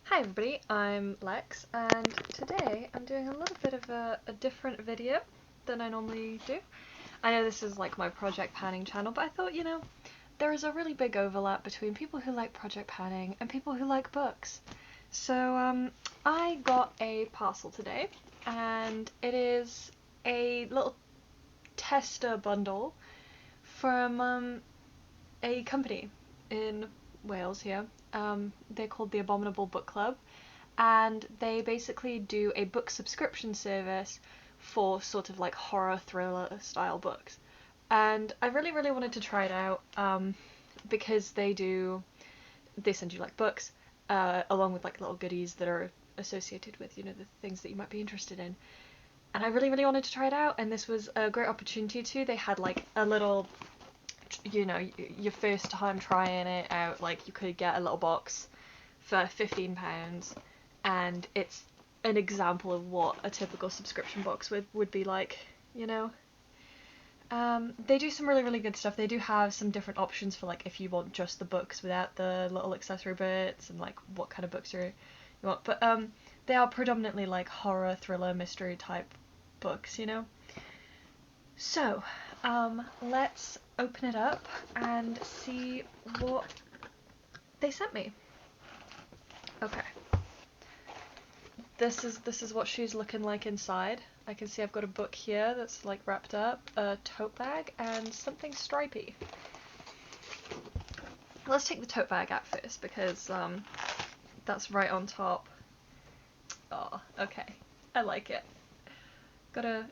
Hi everybody, I'm Lex, and today I'm doing a little bit of a different video than I normally do. I know this is like my project panning channel, but I thought, there is a really big overlap between people who like project panning and people who like books. So I got a parcel today, and it is a little tester bundle from a company in Wales here. They're called the Abominable Book Club, and they basically do a book subscription service for sort of like horror thriller style books. And I really, really wanted to try it out because they send you like books along with like little goodies that are associated with, the things that you might be interested in. And I really, really wanted to try it out, and this was a great opportunity to. They had like a little your first time trying it out, like you could get a little box for £15, and it's an example of what a typical subscription box would be like, They do some really, really good stuff. They do have some different options for like if you want just the books without the little accessory bits and like what kind of books you want. But they are predominantly like horror, thriller, mystery type books, So, let's open it up and see what they sent me. Okay. This is what she's looking like inside. I can see I've got a book here that's like wrapped up, a tote bag, and something stripy. Let's take the tote bag out first because that's right on top. Oh, okay. I like it. Got a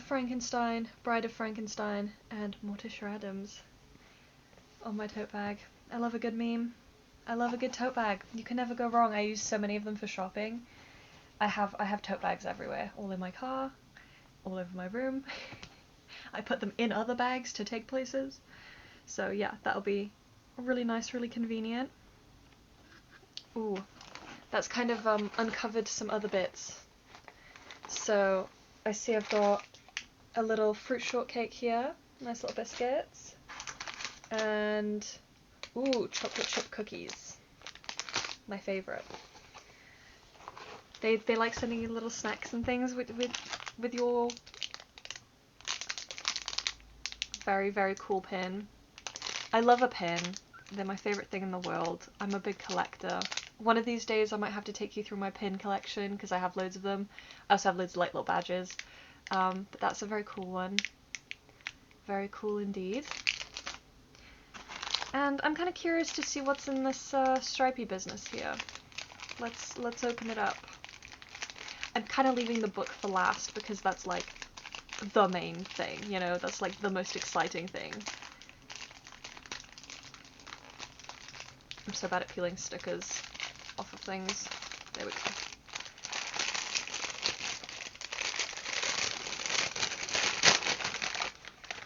Frankenstein, Bride of Frankenstein, and Morticia Adams on my tote bag. I love a good meme. I love a good tote bag. You can never go wrong. I use so many of them for shopping. I have tote bags everywhere, all in my car, all over my room. I put them in other bags to take places. So yeah, that'll be really nice, really convenient. Ooh, that's kind of uncovered some other bits. So I see I've got a little fruit shortcake here, nice little biscuits, and ooh, chocolate chip cookies, my favourite. They like sending you little snacks and things with your very, very cool pin. I love a pin. They're my favourite thing in the world. I'm a big collector. One of these days I might have to take you through my pin collection because I have loads of them. I also have loads of like little badges. But that's a very cool one. Very cool indeed. And I'm kind of curious to see what's in this stripy business here. Let's open it up. I'm kind of leaving the book for last because that's like the main thing, that's like the most exciting thing. I'm so bad at peeling stickers off of things. There we go.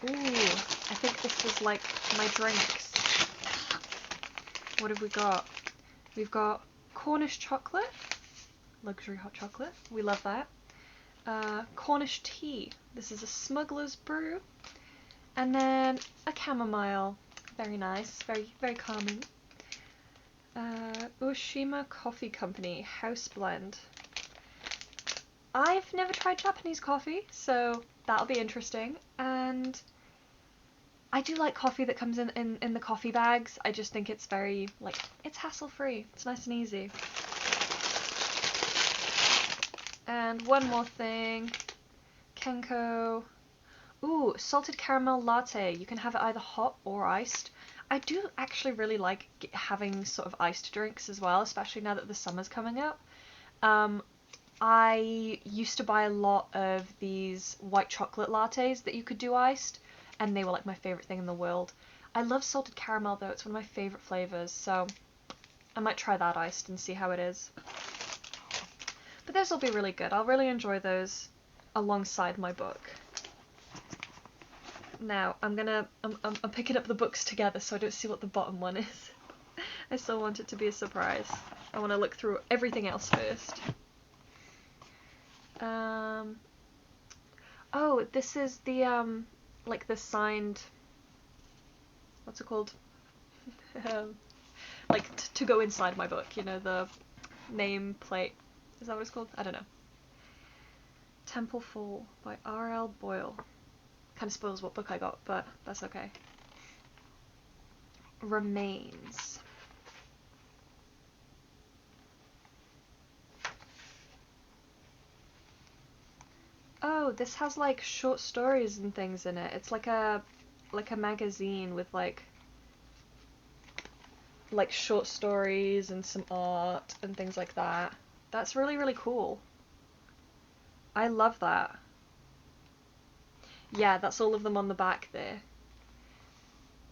Ooh, I think this is like my drinks. What have we got? We've got Cornish chocolate, luxury hot chocolate. We love that. Cornish tea. This is a smuggler's brew. And then a chamomile. Very nice. Very, very calming. Ushima Coffee Company House Blend. I've never tried Japanese coffee, so that'll be interesting. And I do like coffee that comes in the coffee bags. I just think it's very, like, it's hassle-free. It's nice and easy. And one more thing. Kenko. Ooh, salted caramel latte. You can have it either hot or iced. I do actually really like having sort of iced drinks as well, especially now that the summer's coming up. I used to buy a lot of these white chocolate lattes that you could do iced, and they were like my favourite thing in the world. I love salted caramel though, it's one of my favourite flavours, so I might try that iced and see how it is. But those will be really good. I'll really enjoy those alongside my book. Now, I'm picking up the books together so I don't see what the bottom one is. I still want it to be a surprise. I want to look through everything else first. Oh, this is the, like the signed, what's it called? Like, to go inside my book, the nameplate. Is that what it's called? I don't know. Temple Fall by R.L. Boyle. Kind of spoils what book I got, but that's okay. Remains. Oh, this has like short stories and things in it. It's like a magazine with like short stories and some art and things like that. That's really, really cool. I love that. Yeah, that's all of them on the back there.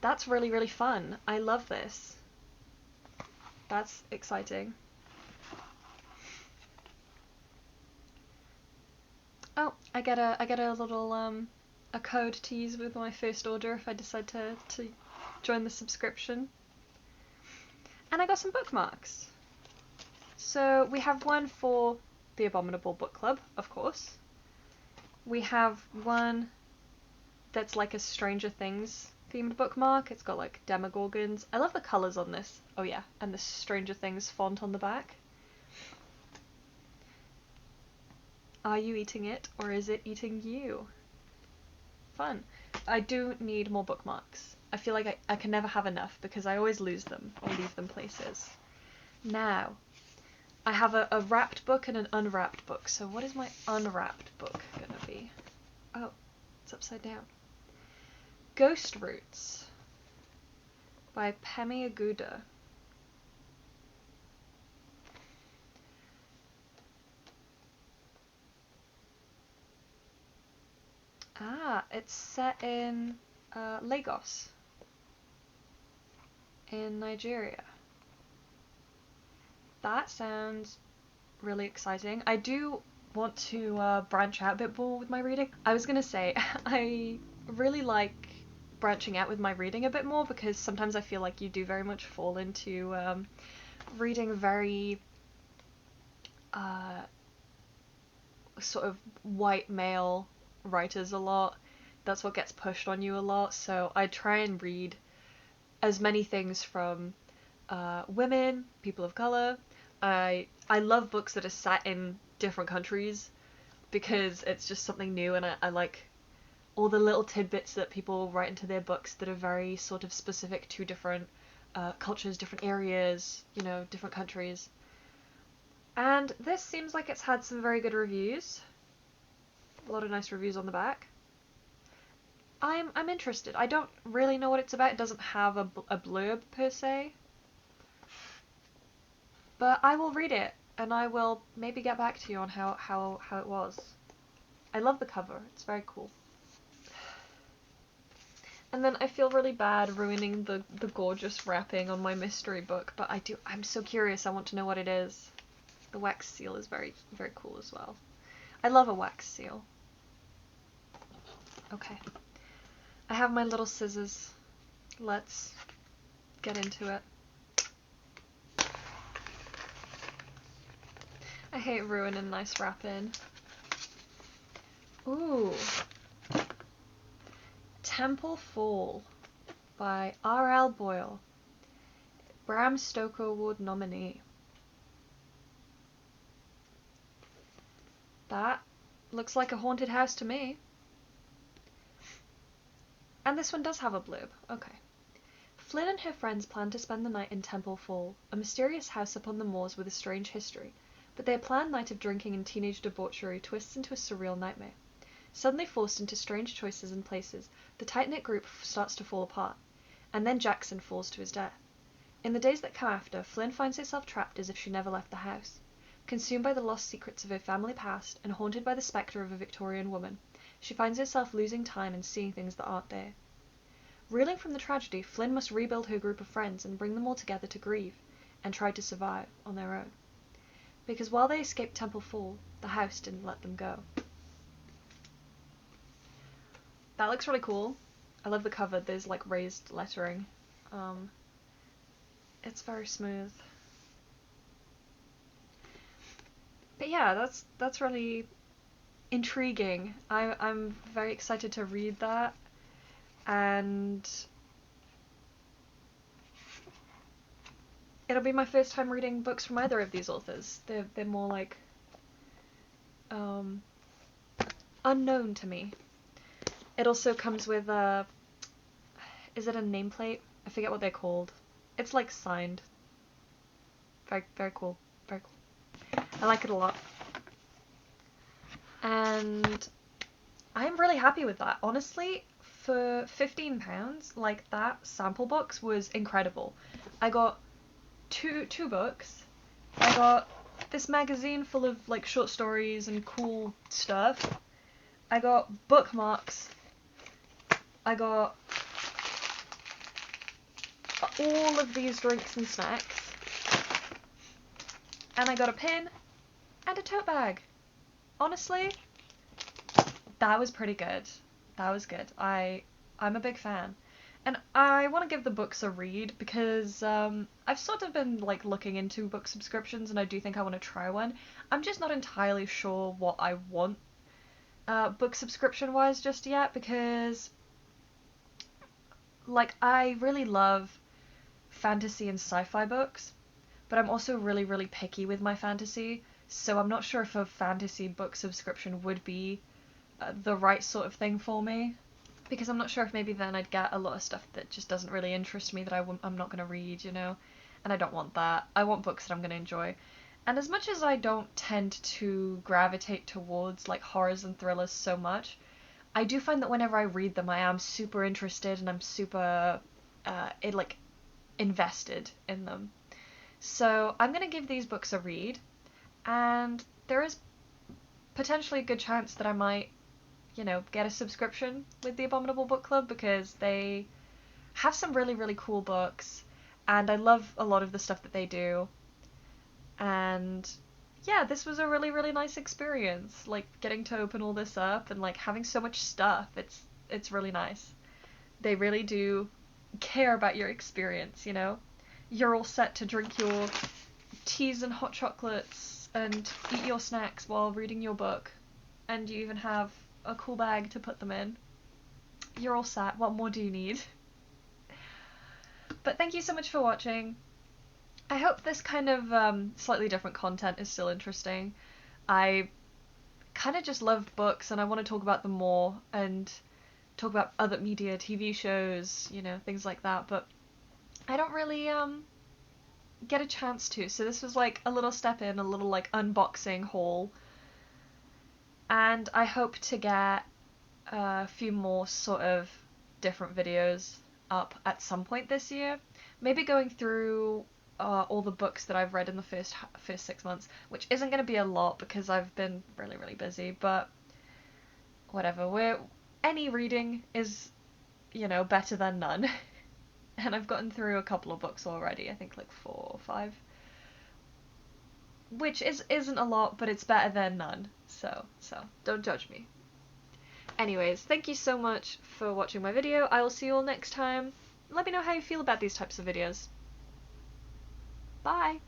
That's really, really fun. I love this. That's exciting. Oh, I get a little a code to use with my first order if I decide to join the subscription. And I got some bookmarks. So we have one for the Abominable Book Club, of course. We have one that's like a Stranger Things themed bookmark. It's got like demogorgons. I love the colours on this. Oh yeah, and the Stranger Things font on the back. Are you eating it, or is it eating you? Fun. I do need more bookmarks. I feel like I can never have enough because I always lose them or leave them places. Now, I have a wrapped book and an unwrapped book. So what is my unwrapped book gonna be? Oh, it's upside down. Ghost Roots by Pemi Aguda. Ah, it's set in Lagos in Nigeria. That sounds really exciting. I do want to branch out a bit more with my reading. I was gonna say, I really like branching out with my reading a bit more because sometimes I feel like you do very much fall into reading very sort of white male writers a lot. That's what gets pushed on you a lot. So I try and read as many things from women, people of color. I love books that are set in different countries because it's just something new, and I like all the little tidbits that people write into their books that are very sort of specific to different cultures, different areas, you know, different countries. And this seems like it's had some very good reviews. A lot of nice reviews on the back. I'm interested. I don't really know what it's about. It doesn't have a blurb per se. But I will read it, and I will maybe get back to you on how it was. I love the cover. It's very cool. And then I feel really bad ruining the gorgeous wrapping on my mystery book, but I'm so curious. I want to know what it is. The wax seal is very, very cool as well. I love a wax seal. Okay. I have my little scissors. Let's get into it. I hate ruining nice wrapping. Ooh. Temple Fall by R.L. Boyle. Bram Stoker Award nominee. That looks like a haunted house to me. And this one does have a blurb. Okay. Flynn and her friends plan to spend the night in Temple Fall, a mysterious house upon the moors with a strange history, but their planned night of drinking and teenage debauchery twists into a surreal nightmare. Suddenly forced into strange choices and places, the tight-knit group starts to fall apart, and then Jackson falls to his death. In the days that come after, Flynn finds herself trapped as if she never left the house. Consumed by the lost secrets of her family past, and haunted by the spectre of a Victorian woman, she finds herself losing time and seeing things that aren't there. Reeling from the tragedy, Flynn must rebuild her group of friends and bring them all together to grieve, and try to survive on their own. Because while they escaped Temple Fall, the house didn't let them go. That looks really cool. I love the cover. There's like raised lettering. It's very smooth. But yeah, that's really intriguing. I'm very excited to read that, and it'll be my first time reading books from either of these authors. They're more like unknown to me. It also comes with a, is it a nameplate? I forget what they're called. It's like signed. Very, very cool. Very cool. I like it a lot. And I'm really happy with that. Honestly, for £15, like, that sample box was incredible. I got two books. I got this magazine full of like short stories and cool stuff. I got bookmarks. I got all of these drinks and snacks. And I got a pin and a tote bag. Honestly, that was pretty good. That was good. I'm a big fan. And I want to give the books a read because I've sort of been like looking into book subscriptions, and I do think I want to try one. I'm just not entirely sure what I want book subscription wise just yet, because like I really love fantasy and sci-fi books, but I'm also really, really picky with my fantasy, so I'm not sure if a fantasy book subscription would be the right sort of thing for me. Because I'm not sure if maybe then I'd get a lot of stuff that just doesn't really interest me, that I'm not going to read, you know? And I don't want that. I want books that I'm going to enjoy. And as much as I don't tend to gravitate towards like horrors and thrillers so much, I do find that whenever I read them, I am super interested and I'm super invested in them. So I'm going to give these books a read, and there is potentially a good chance that I might, you know, get a subscription with the Abominable Book Club, because they have some really, really cool books, and I love a lot of the stuff that they do. And yeah, this was a really, really nice experience, like getting to open all this up and like having so much stuff. It's really nice. They really do care about your experience, you know? You're all set to drink your teas and hot chocolates and eat your snacks while reading your book, and you even have a cool bag to put them in. You're all set. What more do you need? But thank you so much for watching. I hope this kind of slightly different content is still interesting. I kind of just love books, and I want to talk about them more and talk about other media, TV shows, you know, things like that, but I don't really get a chance to. So this was like a little step in, a little like unboxing haul. And I hope to get a few more sort of different videos up at some point this year. Maybe going through all the books that I've read in the first 6 months, which isn't going to be a lot because I've been really, really busy, but whatever. Any reading is, you know, better than none. And I've gotten through a couple of books already, I think like 4 or 5. Which isn't a lot, but it's better than none. So don't judge me. Anyways, thank you so much for watching my video. I will see you all next time. Let me know how you feel about these types of videos. Bye!